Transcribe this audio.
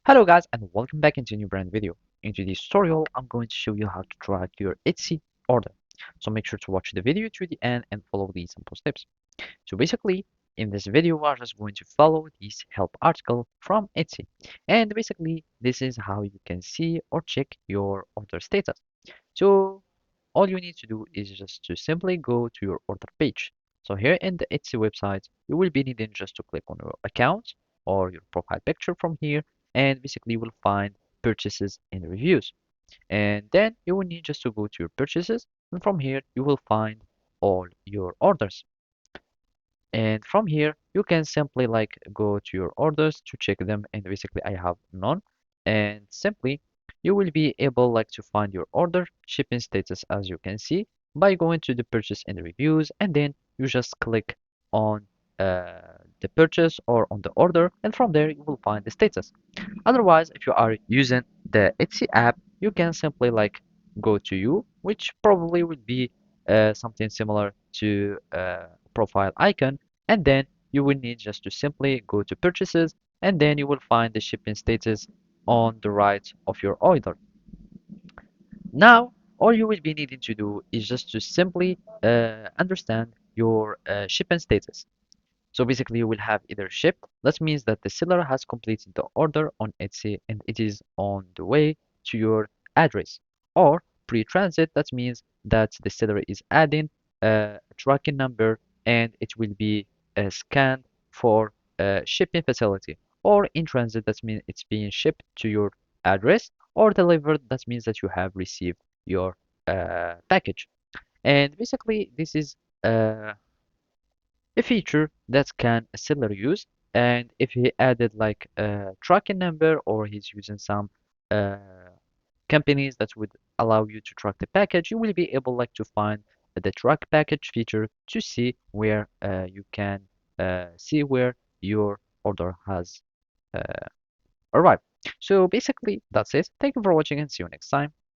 Hello guys and welcome back into a new brand video. In today's tutorial, I'm going to show you how to track your Etsy order. So make sure to watch the video to the end and follow these simple steps. So basically, in this video, we're just going to follow this help article from Etsy. And basically, this is how you can see or check your order status. So all you need to do is just to simply go to your order page. So here in the Etsy website, you will be needing just to click on your account or your profile picture from here, and basically you will find purchases and reviews. And then you will need just to go to your purchases, and from here you will find all your orders. And from here you can simply like go to your orders to check them, and basically I have none. And simply you will be able like to find your order shipping status, as you can see, by going to the purchase and reviews, and then you just click on the purchase or on the order, and from there you will find the status. Otherwise, if you are using the Etsy app, you can simply like go to you, which probably would be something similar to profile icon, and then you will need just to simply go to purchases, and then you will find the shipping status on the right of your order. Now, all you will be needing to do is just to simply understand your shipping status. So basically you will have either shipped, that means that the seller has completed the order on Etsy and it is on the way to your address, or pre-transit, that means that the seller is adding a tracking number and it will be scanned for a shipping facility, or in transit, that means it's being shipped to your address, or delivered, that means that you have received your package. And basically this is uh, a feature that can a seller use, and if he added like a tracking number, or he's using some uh, companies that would allow you to track the package, you will be able like to find the track package feature to see where you can see where your order has arrived. So basically that's it. Thank you for watching and see you next time.